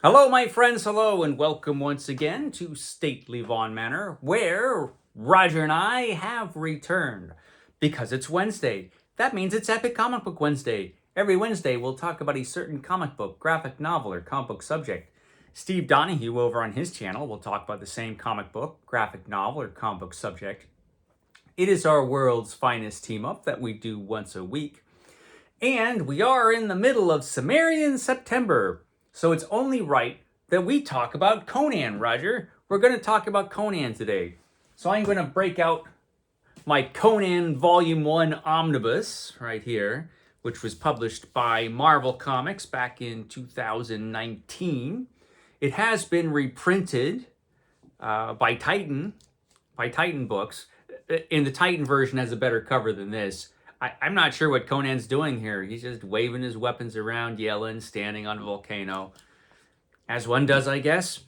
Hello, my friends. Hello, and welcome once again to Stately Vaughan Manor, where Roger and I have returned. Because it's Wednesday. That means it's Epic Comic Book Wednesday. Every Wednesday, we'll talk about a certain comic book, graphic novel, or comic book subject. Steve Donoghue over on his channel will talk about the same comic book, graphic novel, or comic book subject. It is our world's finest team up that we do once a week. And we are in the middle of Sumerian September, so it's only right that we talk about Conan, Roger. We're going to talk about Conan today. So I'm going to break out my Conan Volume 1 Omnibus right here, which was published by Marvel Comics back in 2019. It has been reprinted by Titan Books. And the Titan version has a better cover than this. I'm not sure what Conan's doing here. He's just waving his weapons around, yelling, standing on a volcano. As one does, I guess.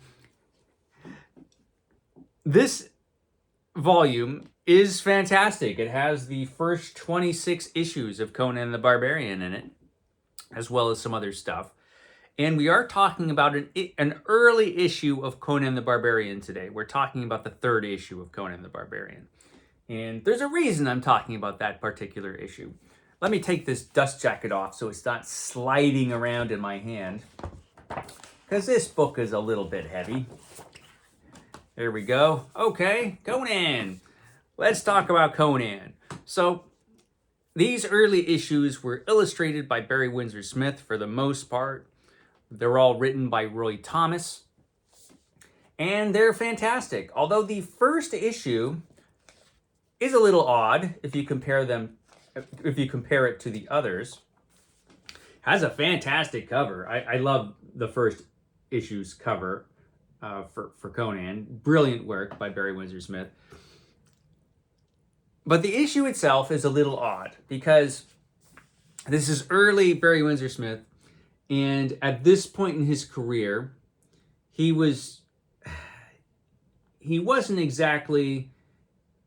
This volume is fantastic. It has the first 26 issues of Conan the Barbarian in it, as well as some other stuff. And we are talking about an early issue of Conan the Barbarian today. We're talking about the third issue of Conan the Barbarian. And there's a reason I'm talking about that particular issue. Let me take this dust jacket off so it's not sliding around in my hand, because this book is a little bit heavy. There we go. Okay, Conan. Let's talk about Conan. So, these early issues were illustrated by Barry Windsor-Smith for the most part. They're all written by Roy Thomas. And they're fantastic. Although the first issue is a little odd if you compare it to the others. Has a fantastic cover. I love the first issue's cover for Conan. Brilliant work by Barry Windsor-Smith. But the issue itself is a little odd because this is early Barry Windsor-Smith, and at this point in his career, he wasn't exactly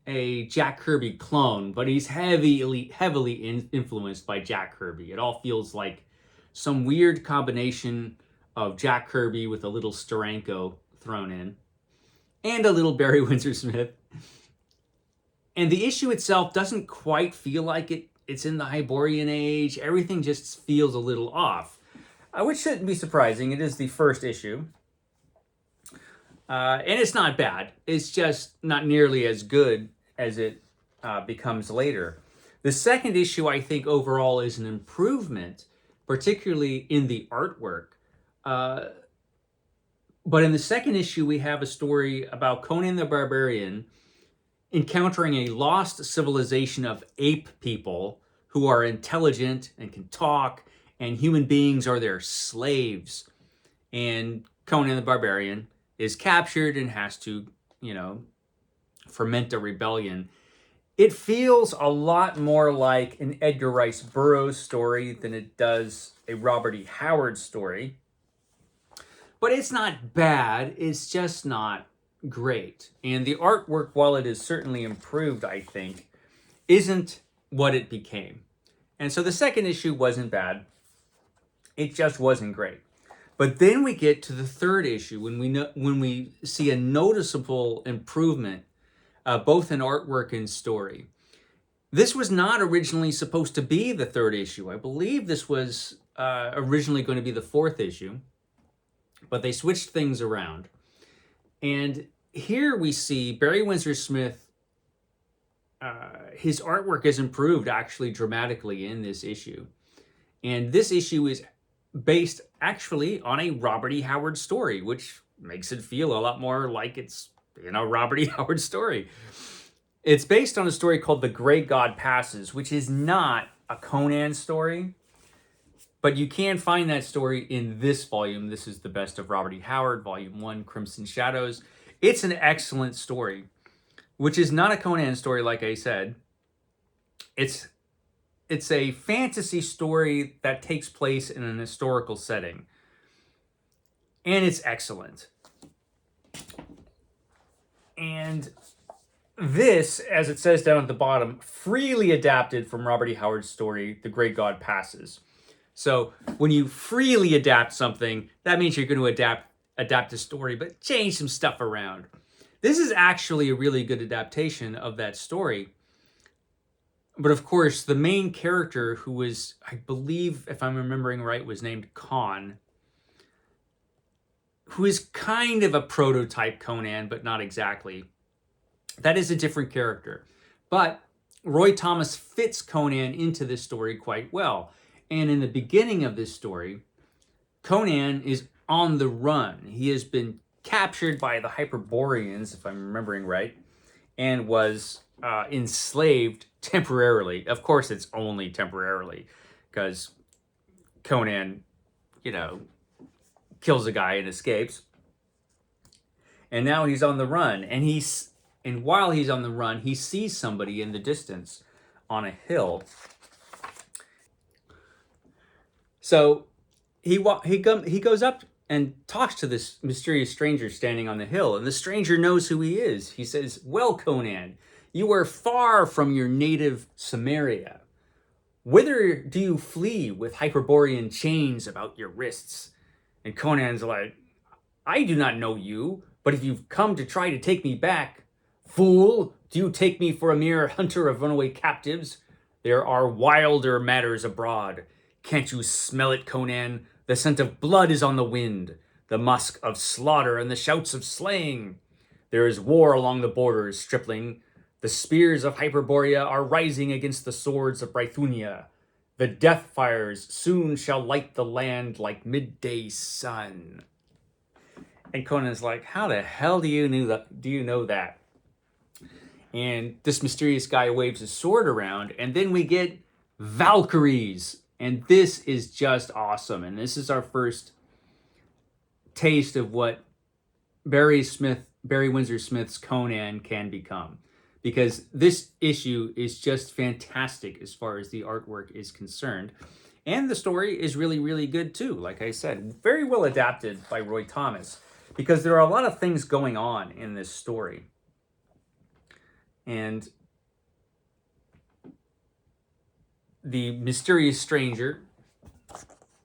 a Jack Kirby clone, but he's heavily influenced by Jack Kirby. It all feels like some weird combination of Jack Kirby with a little Steranko thrown in, and a little Barry Windsor-Smith. And the issue itself doesn't quite feel like it's in the Hyborian Age. Everything just feels a little off, which shouldn't be surprising. It is the first issue. And it's not bad. It's just not nearly as good as it becomes later. The second issue, I think, overall is an improvement, particularly in the artwork. But in the second issue, we have a story about Conan the Barbarian encountering a lost civilization of ape people who are intelligent and can talk, and human beings are their slaves. And Conan the Barbarian is captured and has to, ferment a rebellion. It feels a lot more like an Edgar Rice Burroughs story than it does a Robert E. Howard story. But it's not bad, it's just not great. And the artwork, while it is certainly improved, I think, isn't what it became. And so the second issue wasn't bad. It just wasn't great. But then we get to the third issue when we see a noticeable improvement, both in artwork and story. This was not originally supposed to be the third issue. I believe this was originally going to be the fourth issue, but they switched things around. And here we see Barry Windsor-Smith, his artwork is improved actually dramatically in this issue. And this issue is based actually on a Robert E. Howard story, which makes it feel a lot more like it's Robert E. Howard story. It's based on a story called The Grey God Passes, which is not a Conan story, but you can find that story in this volume. This is the Best of Robert E. Howard, Volume 1, Crimson Shadows. It's an excellent story, which is not a Conan story, like I said. It's a fantasy story that takes place in an historical setting. And it's excellent. And this, as it says down at the bottom, freely adapted from Robert E. Howard's story, The Grey God Passes. So when you freely adapt something, that means you're going to adapt the story, but change some stuff around. This is actually a really good adaptation of that story. But of course, the main character, who was, I believe, if I'm remembering right, was named Khan, who is kind of a prototype Conan, but not exactly. That is a different character. But Roy Thomas fits Conan into this story quite well. And in the beginning of this story, Conan is on the run. He has been captured by the Hyperboreans, if I'm remembering right, and was enslaved temporarily. Of course, it's only temporarily, because Conan, kills a guy and escapes. And now he's on the run, and while he's on the run, he sees somebody in the distance on a hill. So he goes up and talks to this mysterious stranger standing on the hill, and the stranger knows who he is. He says, "Well, Conan, you are far from your native Samaria. Whither do you flee with Hyperborean chains about your wrists?" And Conan's like, "I do not know you, but if you've come to try to take me back, fool, do you take me for a mere hunter of runaway captives? There are wilder matters abroad. Can't you smell it, Conan? The scent of blood is on the wind, the musk of slaughter and the shouts of slaying. There is war along the borders, stripling. The spears of Hyperborea are rising against the swords of Brythunia. The death fires soon shall light the land like midday sun." And Conan's like, "How the hell do you know that? And this mysterious guy waves his sword around, and then we get Valkyries. And this is just awesome. And this is our first taste of what Barry Windsor-Smith's Conan can become. Because this issue is just fantastic as far as the artwork is concerned. And the story is really, really good too. Like I said, very well adapted by Roy Thomas, because there are a lot of things going on in this story. And the mysterious stranger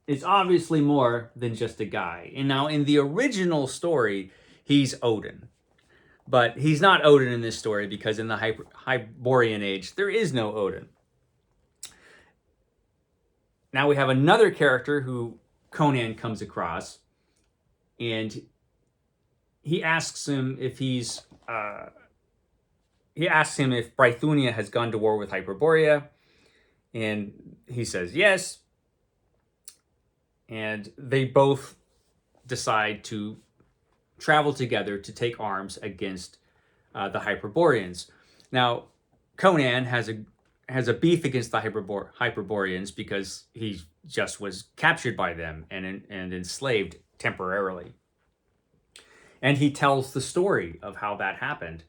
is obviously more than just a guy. And now in the original story, he's Odin. But he's not Odin in this story, because in the Hyperborean age, there is no Odin. Now we have another character who Conan comes across, and he asks him if Brythunia has gone to war with Hyperborea, and he says yes. And they both decide to travel together to take arms against the Hyperboreans. Now, Conan has a beef against the Hyperboreans because he just was captured by them and enslaved temporarily. And he tells the story of how that happened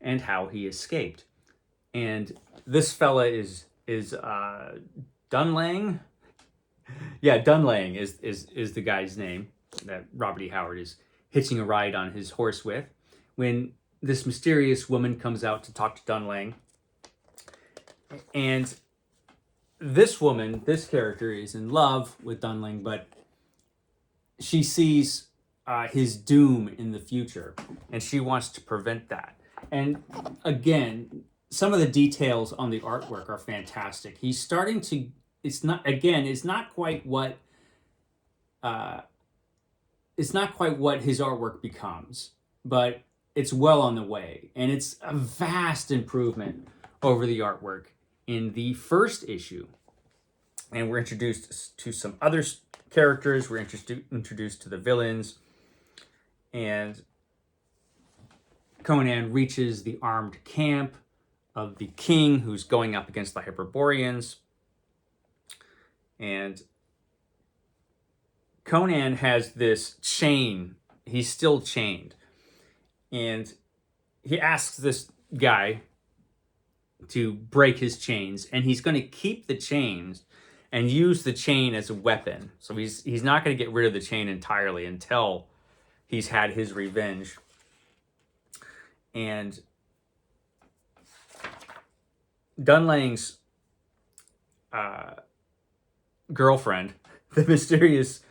and how he escaped. And this fella is Dunlang. Yeah, Dunlang is the guy's name that Robert E. Howard is hitching a ride on his horse with, when this mysterious woman comes out to talk to Dunlang. And this character, is in love with Dunlang, but she sees his doom in the future, and she wants to prevent that. And again, some of the details on the artwork are fantastic. He's starting to, it's not quite what his artwork becomes, but it's well on the way, and it's a vast improvement over the artwork in the first issue. And we're introduced to some other characters. We're introduced to the villains, and Conan reaches the armed camp of the king who's going up against the Hyperboreans. And Conan has this chain. He's still chained. And he asks this guy to break his chains, and he's going to keep the chains and use the chain as a weapon. So he's not going to get rid of the chain entirely until he's had his revenge. And Dunlang's girlfriend, the mysterious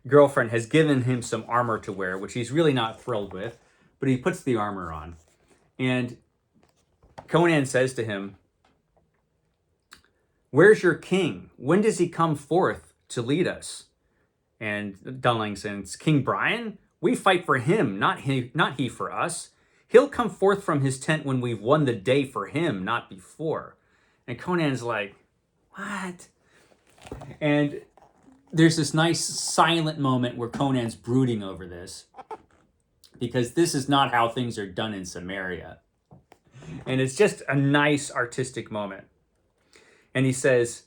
girlfriend, has given him some armor to wear, which he's really not thrilled with, but he puts the armor on. And Conan says to him, "Where's your king? When does he come forth to lead us?" And Dunling says, "King Brian? We fight for him, not he for us. He'll come forth from his tent when we've won the day for him, not before." And Conan's like, "What?" And there's this nice silent moment where Conan's brooding over this, because this is not how things are done in Samaria. And it's just a nice artistic moment. And he says,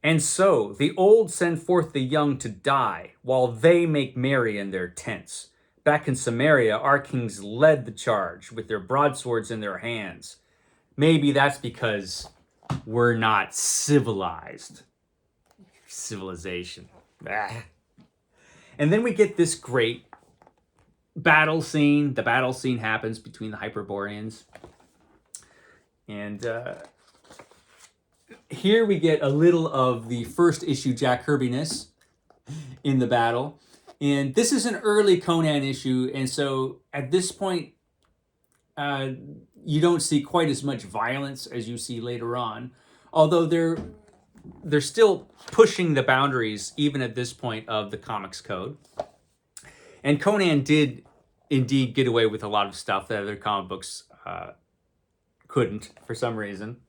"And so the old send forth the young to die, while they make merry in their tents. Back in Samaria, our kings led the charge with their broadswords in their hands. Maybe that's because we're not civilized." Civilization. Ah. And then we get this great battle scene. The battle scene happens between the Hyperboreans. And here we get a little of the first issue Jack Kirby-ness in the battle. And this is an early Conan issue, and so at this point, you don't see quite as much violence as you see later on. Although they're still pushing the boundaries, even at this point, of the comics code. And Conan did indeed get away with a lot of stuff that other comic books couldn't, for some reason.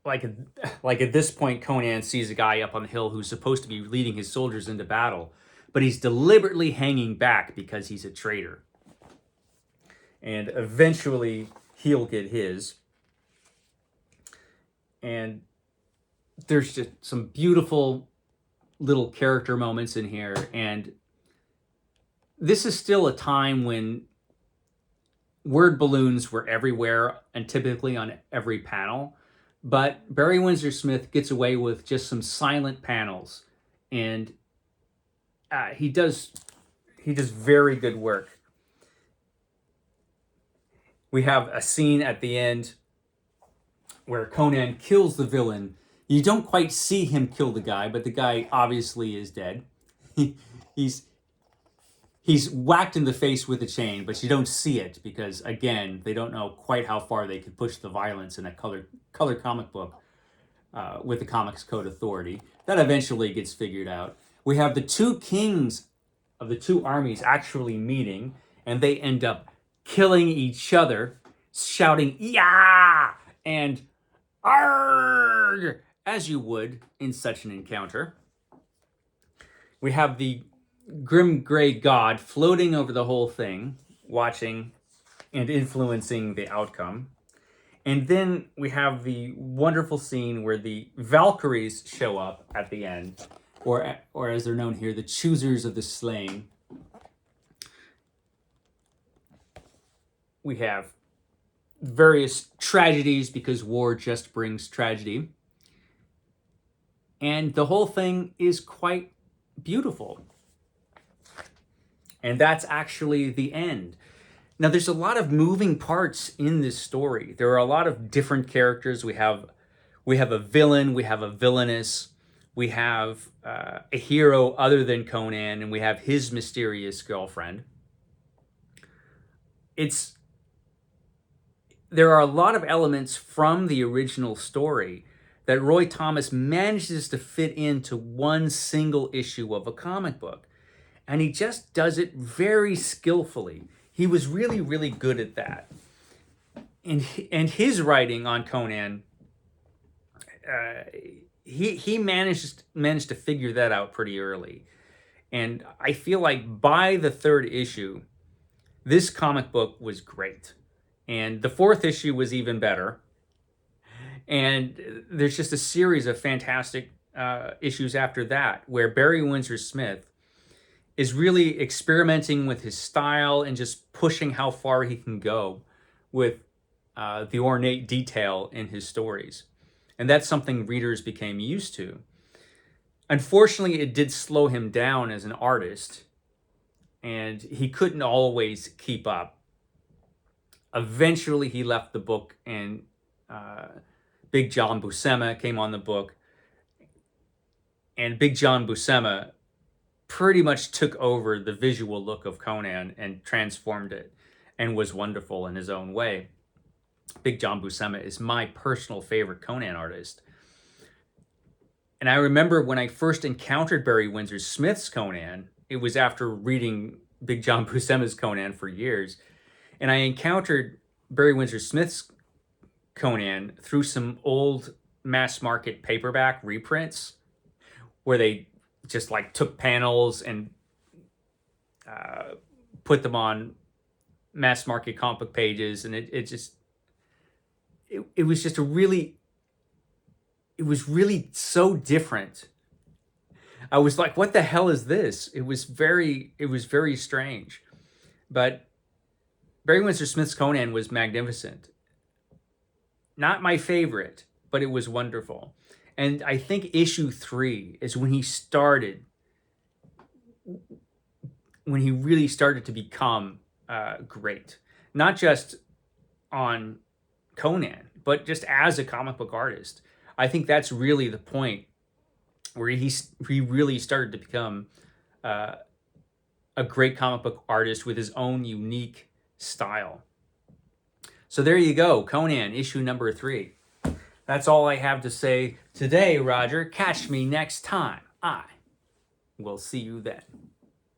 Like at this point, Conan sees a guy up on the hill who's supposed to be leading his soldiers into battle, but he's deliberately hanging back because he's a traitor. And eventually, he'll get his. And there's just some beautiful little character moments in here. And this is still a time when word balloons were everywhere and typically on every panel. But Barry Windsor-Smith gets away with just some silent panels. And he does very good work. We have a scene at the end where Conan kills the villain. You don't quite see him kill the guy, but the guy obviously is dead. He's whacked in the face with a chain, but you don't see it because, again, they don't know quite how far they could push the violence in a color comic book with the Comics Code Authority. That eventually gets figured out. We have the two kings of the two armies actually meeting, and they end up killing each other, shouting "Yah!" and "Arrgh!" as you would in such an encounter. We have the grim gray god floating over the whole thing, watching and influencing the outcome. And then we have the wonderful scene where the Valkyries show up at the end, or as they're known here, the choosers of the slain. We have various tragedies because war just brings tragedy. And the whole thing is quite beautiful. And that's actually the end. Now, there's a lot of moving parts in this story. There are a lot of different characters. We have a villain, we have a villainess, we have a hero other than Conan, and we have his mysterious girlfriend. There are a lot of elements from the original story that Roy Thomas manages to fit into one single issue of a comic book. And he just does it very skillfully. He was really, really good at that. And his writing on Conan, he managed to figure that out pretty early. And I feel like by the third issue, this comic book was great. And the fourth issue was even better. And there's just a series of fantastic issues after that where Barry Windsor-Smith is really experimenting with his style and just pushing how far he can go with the ornate detail in his stories. And that's something readers became used to. Unfortunately, it did slow him down as an artist, and he couldn't always keep up. Eventually, he left the book, and Big John Buscema came on the book. And Big John Buscema pretty much took over the visual look of Conan and transformed it, and was wonderful in his own way. Big John Buscema is my personal favorite Conan artist. And I remember when I first encountered Barry Windsor-Smith's Conan, it was after reading Big John Buscema's Conan for years. And I encountered Barry Windsor-Smith's Conan through some old mass market paperback reprints where they just like took panels and put them on mass market comic book pages. And it was just it was really so different. I was like, what the hell is this? It was very strange. But Barry Windsor-Smith's Conan was magnificent. Not my favorite, but it was wonderful. And I think issue 3 is when he really started to become great. Not just on Conan, but just as a comic book artist. I think that's really the point where he really started to become a great comic book artist with his own unique style. So there you go, Conan, issue number 3. That's all I have to say today, Roger. Catch me next time. I will see you then.